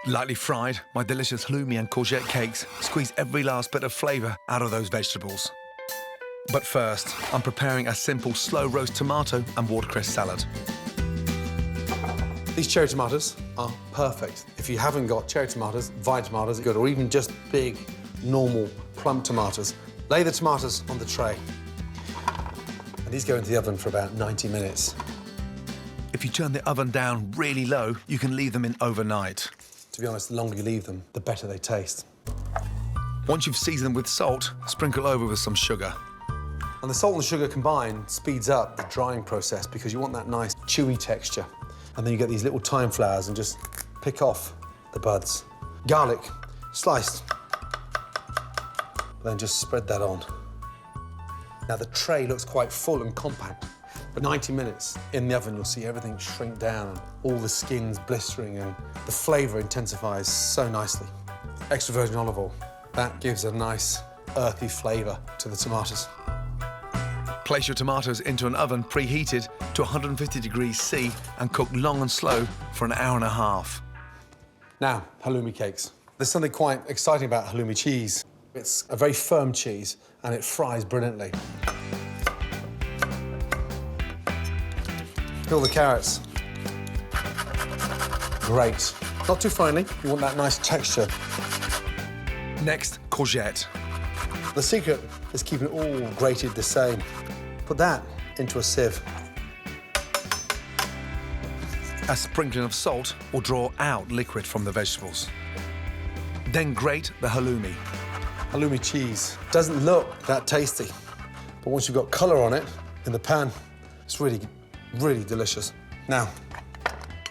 Lightly fried, my delicious halloumi and courgette cakes squeeze every last bit of flavour out of those vegetables. But first, I'm preparing a simple slow roast tomato and watercress salad. These cherry tomatoes are perfect. If you haven't got cherry tomatoes, vine tomatoes are good, or even just big, normal, plump tomatoes. Lay the tomatoes on the tray. And these go into the oven for about 90 minutes. If you turn the oven down really low, you can leave them in overnight. To be honest, the longer you leave them, the better they taste. Once you've seasoned them with salt, sprinkle over with some sugar. And the salt and the sugar combined speeds up the drying process because you want that nice chewy texture. And then you get these little thyme flowers and just pick off the buds. Garlic, sliced. Then just spread that on. Now the tray looks quite full and compact. For 90 minutes in the oven, you'll see everything shrink down and all the skin's blistering and the flavour intensifies so nicely. Extra virgin olive oil. That gives a nice earthy flavour to the tomatoes. Place your tomatoes into an oven preheated to 150 degrees C and cook long and slow for an hour and a half. Now, halloumi cakes. There's something quite exciting about halloumi cheese. It's a very firm cheese and it fries brilliantly. Peel the carrots. Great. Not too finely, you want that nice texture. Next, courgette. The secret is keeping it all grated the same. Put that into a sieve. A sprinkling of salt will draw out liquid from the vegetables. Then grate the halloumi. Halloumi cheese doesn't look that tasty, but once you've got colour on it in the pan, it's really delicious. Now,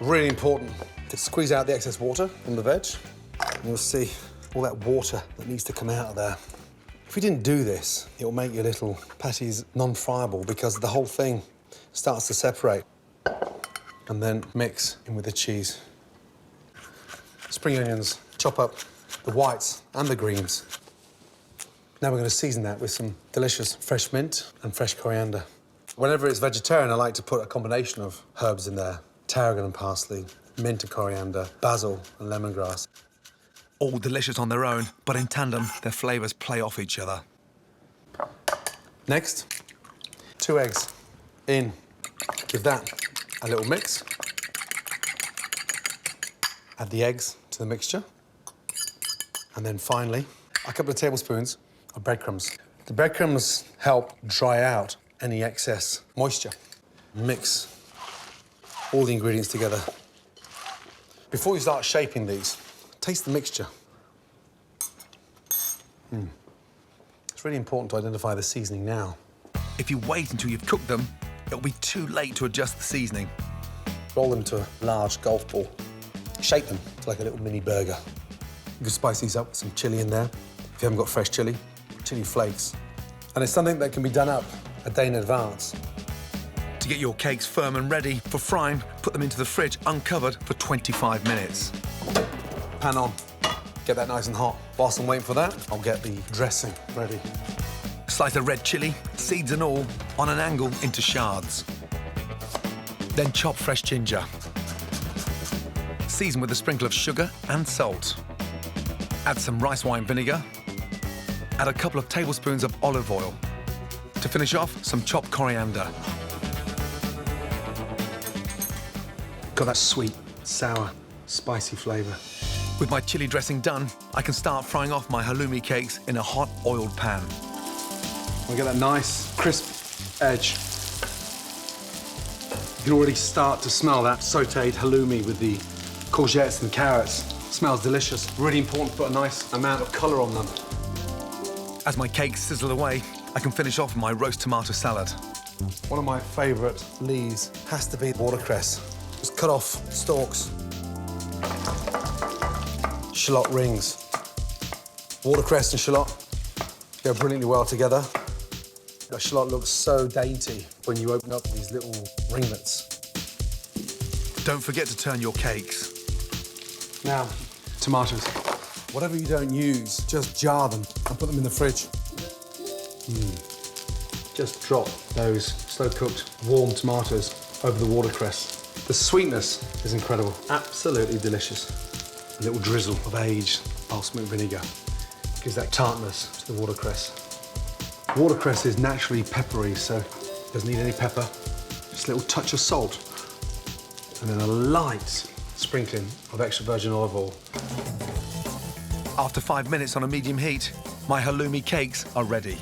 really important to squeeze out the excess water from the veg. And you'll see all that water that needs to come out of there. If we didn't do this, it will make your little patties non-friable because the whole thing starts to separate and then mix in with the cheese. Spring onions, chop up the whites and the greens. Now we're going to season that with some delicious fresh mint and fresh coriander. Whenever it's vegetarian, I like to put a combination of herbs in there. Tarragon and parsley, mint and coriander, basil and lemongrass. All delicious on their own, but in tandem, their flavours play off each other. Next, 2 eggs in. Give that a little mix. Add the eggs to the mixture. And then finally, a couple of tablespoons of breadcrumbs. The breadcrumbs help dry out any excess moisture. Mix all the ingredients together. Before you start shaping these, taste the mixture. It's really important to identify the seasoning now. If you wait until you've cooked them, it'll be too late to adjust the seasoning. Roll them into a large golf ball. Shape them to like a little mini burger. You can spice these up with some chilli in there. If you haven't got fresh chilli flakes. And it's something that can be done up a day in advance. To get your cakes firm and ready for frying, put them into the fridge uncovered for 25 minutes. Pan on. Get that nice and hot. Whilst I'm waiting for that, I'll get the dressing ready. Slice the red chilli, seeds and all, on an angle into shards. Then chop fresh ginger. Season with a sprinkle of sugar and salt. Add some rice wine vinegar. Add a couple of tablespoons of olive oil. To finish off, some chopped coriander. Got that sweet, sour, spicy flavour. With my chilli dressing done, I can start frying off my halloumi cakes in a hot, oiled pan. We get that nice, crisp edge. You can already start to smell that sautéed halloumi with the courgettes and carrots. Smells delicious. Really important to put a nice amount of colour on them. As my cakes sizzle away, I can finish off my roast tomato salad. One of my favourite leaves has to be watercress. Just cut off stalks. Shallot rings. Watercress and shallot go brilliantly well together. The shallot looks so dainty when you open up these little ringlets. Don't forget to turn your cakes. Now, tomatoes. Whatever you don't use, just jar them and put them in the fridge. Just drop those slow-cooked, warm tomatoes over the watercress. The sweetness is incredible, absolutely delicious. A little drizzle of aged balsamic vinegar gives that tartness to the watercress. Watercress is naturally peppery, so it doesn't need any pepper. Just a little touch of salt. And then a light sprinkling of extra virgin olive oil. After 5 minutes on a medium heat, my halloumi cakes are ready.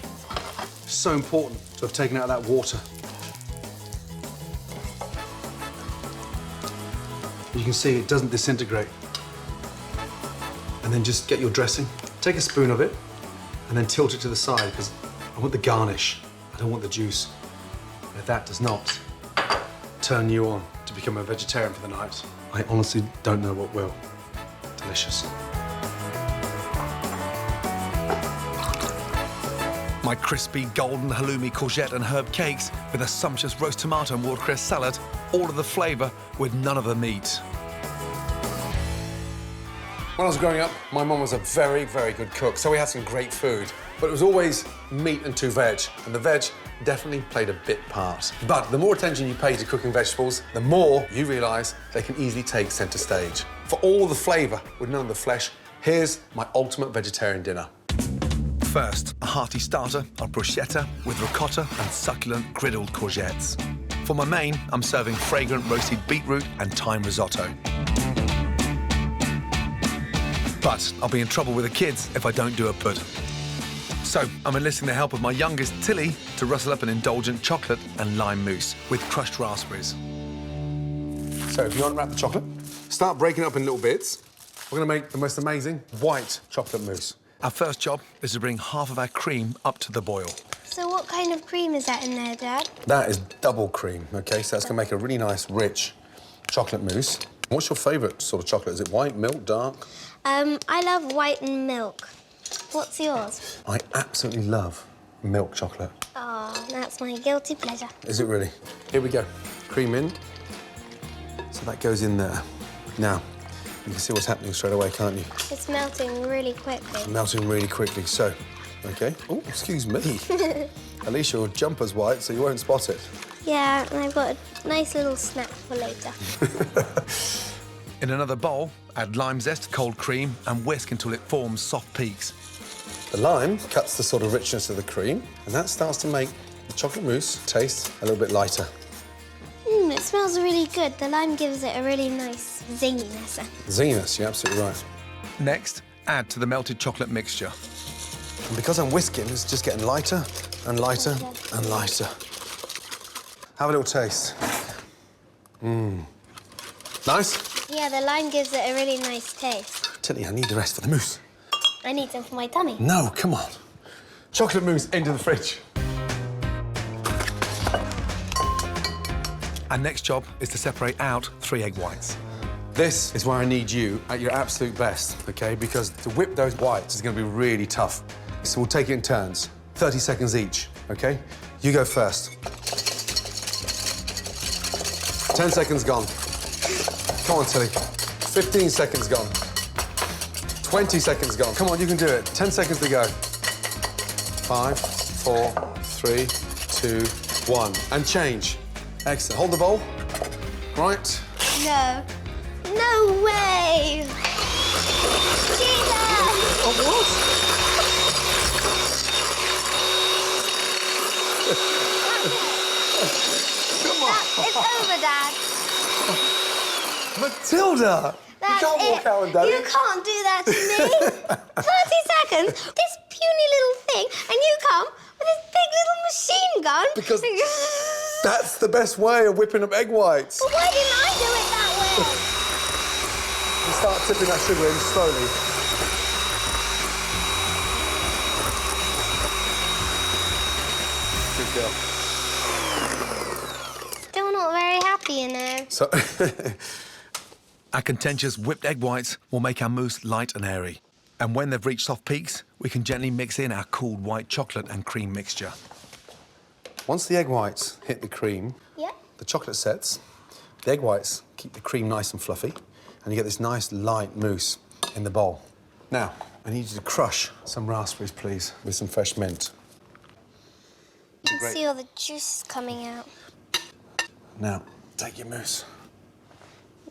So important to have taken out that water. You can see it doesn't disintegrate. And then just get your dressing, take a spoon of it, and then tilt it to the side, because I want the garnish, I don't want the juice. And if that does not turn you on to become a vegetarian for the night, I honestly don't know what will. Delicious. My crispy golden halloumi courgette and herb cakes with a sumptuous roast tomato and watercress salad, all of the flavour with none of the meat. When I was growing up, my mum was a very, very good cook, so we had some great food. But it was always meat and 2 veg, and the veg definitely played a bit part. But the more attention you pay to cooking vegetables, the more you realise they can easily take centre stage. For all the flavour with none of the flesh, here's my ultimate vegetarian dinner. First, a hearty starter of bruschetta with ricotta and succulent griddled courgettes. For my main, I'm serving fragrant roasted beetroot and thyme risotto. But I'll be in trouble with the kids if I don't do a pud. So I'm enlisting the help of my youngest, Tilly, to rustle up an indulgent chocolate and lime mousse with crushed raspberries. So if you unwrap the chocolate, start breaking it up in little bits. We're going to make the most amazing white chocolate mousse. Our first job is to bring half of our cream up to the boil. So what kind of cream is that in there, Dad? That is double cream, OK? So that's going to make a really nice, rich chocolate mousse. What's your favourite sort of chocolate? Is it white, milk, dark? I love white and milk. What's yours? I absolutely love milk chocolate. Oh, that's my guilty pleasure. Is it really? Here we go. Cream in. So that goes in there. Now, you can see what's happening straight away, can't you? It's melting really quickly. Melting really quickly, so, OK. Oh, excuse me. At least your jumper's white, so you won't spot it. Yeah, and I've got a nice little snack for later. In another bowl, add lime zest, cold cream, and whisk until it forms soft peaks. The lime cuts the sort of richness of the cream, and that starts to make the chocolate mousse taste a little bit lighter. It smells really good. The lime gives it a really nice zinginess. Zinginess, you're absolutely right. Next, add to the melted chocolate mixture. And because I'm whisking, it's just getting lighter and lighter and lighter. Have a little taste. Nice? Yeah, the lime gives it a really nice taste. Tilly, I need the rest for the mousse. I need some for my tummy. No, come on. Chocolate mousse into the fridge. Our next job is to separate out 3 egg whites. This is where I need you at your absolute best, OK? Because to whip those whites is going to be really tough. So we'll take it in turns, 30 seconds each, OK? You go first. 10 seconds gone. Come on, Tilly. 15 seconds gone. 20 seconds gone. Come on, you can do it. 10 seconds to go. 5, 4, 3, 2, 1. And change. Excellent. Hold the bowl. Right. No. No way! Jesus! Oh, what? Come on. It's over, Dad. Matilda! That's you can't walk out and Daddy. You can't do that to me. 30 seconds, this puny little thing, and you come with this big little machine gun. Because that's the best way of whipping up egg whites. But why didn't I do it that way? You start tipping that sugar in slowly. Good girl. Still not very happy, you know. So, Our contentious whipped egg whites will make our mousse light and airy. And when they've reached soft peaks, we can gently mix in our cooled white chocolate and cream mixture. once the egg whites hit the cream, Yeah. the chocolate sets, the egg whites keep the cream nice and fluffy, and you get this nice light mousse in the bowl. Now, I need you to crush some raspberries, please, with some fresh mint. I can see all the juice coming out. Now, take your mousse.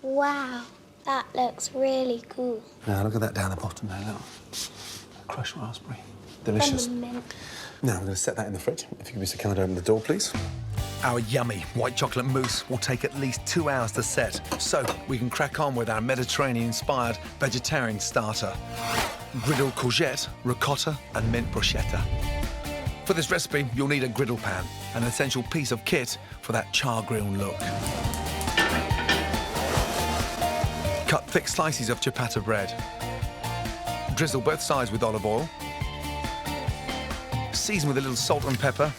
Wow. That looks really cool. Now look at that down the bottom there, look. Crushed raspberry. Delicious. And the mint. Now I'm going to set that in the fridge. If you could, Mr. Canada, open the door, please. Our yummy white chocolate mousse will take at least 2 hours to set, so we can crack on with our Mediterranean-inspired vegetarian starter. Griddled courgette, ricotta and mint bruschetta. For this recipe, you'll need a griddle pan, an essential piece of kit for that char grill look. Cut thick slices of ciabatta bread. Drizzle both sides with olive oil. Season with a little salt and pepper,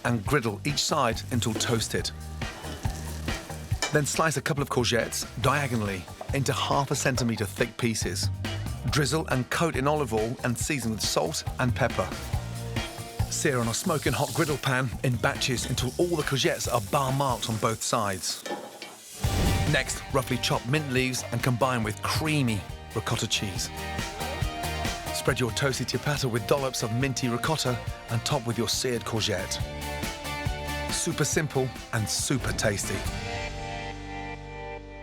and griddle each side until toasted. Then slice a couple of courgettes diagonally into 1/2 centimetre thick pieces. Drizzle and coat in olive oil and season with salt and pepper. Sear on a smoking hot griddle pan in batches until all the courgettes are bar marked on both sides. Next, roughly chop mint leaves and combine with creamy ricotta cheese. Spread your toasted ciabatta with dollops of minty ricotta and top with your seared courgette. Super simple and super tasty.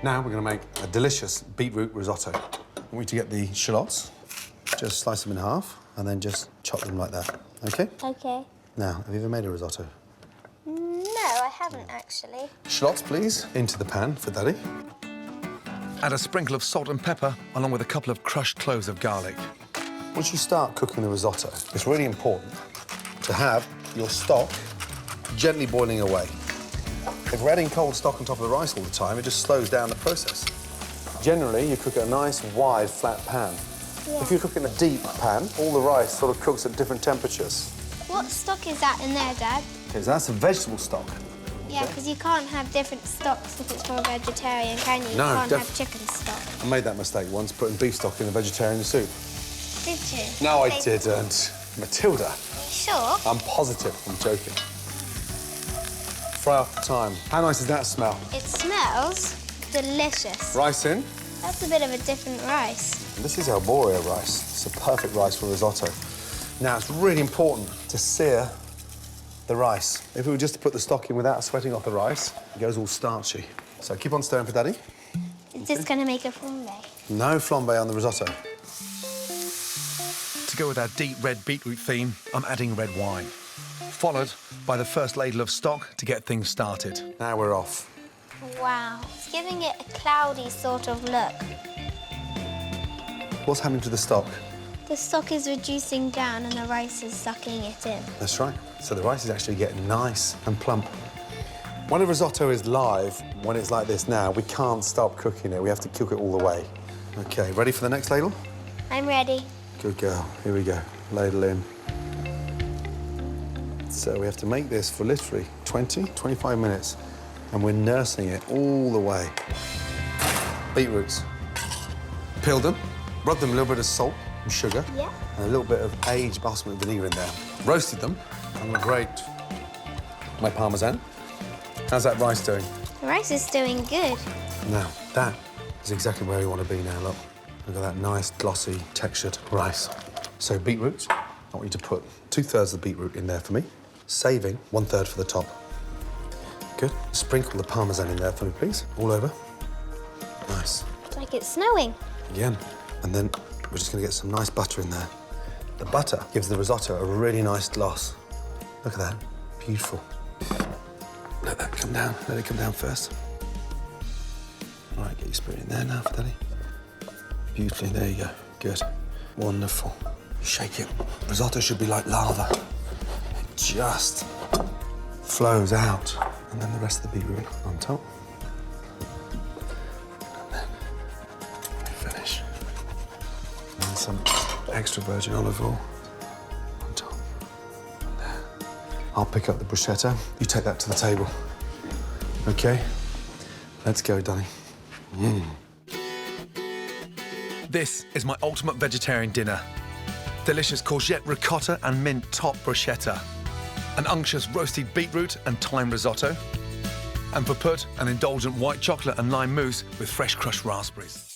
Now we're going to make a delicious beetroot risotto. I want you to get the shallots, just slice them in half, and then just chop them like that, OK? OK. Now, have you ever made a risotto? No, I haven't, actually. Shallots, please, into the pan for Daddy. Add a sprinkle of salt and pepper along with a couple of crushed cloves of garlic. Once you start cooking the risotto, it's really important to have your stock gently boiling away. If we're adding cold stock on top of the rice all the time, it just slows down the process. Generally, you cook at a nice, wide, flat pan. Yeah. If you cook in a deep pan, all the rice sort of cooks at different temperatures. What stock is that in there, Dad? Okay, so that's a vegetable stock. Yeah, because you can't have different stocks if it's for a vegetarian, can you? No, You can't have chicken stock. I made that mistake once, putting beef stock in a vegetarian soup. Did you? No, I didn't. Matilda, Sure. I'm positive. I'm joking. Fry off the thyme. How nice does that smell? It smells delicious. Rice in. That's a bit of a different rice. This is Alboria rice. It's a perfect rice for risotto. Now, it's really important to sear the rice. If we were just to put the stock in without sweating off the rice, it goes all starchy. So keep on stirring for Daddy. Is this going to make a flambe? No flambe on the risotto. To go with our deep red beetroot theme, I'm adding red wine, followed by the first ladle of stock to get things started. Now we're off. Wow, it's giving it a cloudy sort of look. What's happening to the stock? The stock is reducing down and the rice is sucking it in. That's right. So the rice is actually getting nice and plump. When a risotto is live, when it's like this now, we can't stop cooking it. We have to cook it all the way. OK, ready for the next ladle? I'm ready. Good girl. Here we go. Ladle in. So we have to make this for literally 20, 25 minutes. And we're nursing it all the way. Beetroots. Peel them, rub them a little bit of salt and sugar. Yeah. And a little bit of aged balsamic vinegar in there. Roasted them. I'm going to grate my parmesan. How's that rice doing? The rice is doing good. Now, that is exactly where we want to be now, look. Look at that nice, glossy, textured rice. So beetroots, I want you to put 2/3 of the beetroot in there for me, saving 1/3 for the top. Good. Sprinkle the parmesan in there for me, please. All over. Nice. It's like it's snowing. Again. And then we're just going to get some nice butter in there. The butter gives the risotto a really nice gloss. Look at that. Beautiful. Let that come down. Let it come down first. All right, get your spoon in there now for Daddy. Beautifully. There you go. Good. Wonderful. Shake it. Risotto should be like lava. It just flows out. And then the rest of the beetroot on top. And then we finish. And some extra virgin olive oil on top. And there. I'll pick up the bruschetta. You take that to the table. OK? Let's go, Donny. This is my ultimate vegetarian dinner. Delicious courgette ricotta and mint top bruschetta. An unctuous roasted beetroot and thyme risotto. And for put, an indulgent white chocolate and lime mousse with fresh crushed raspberries.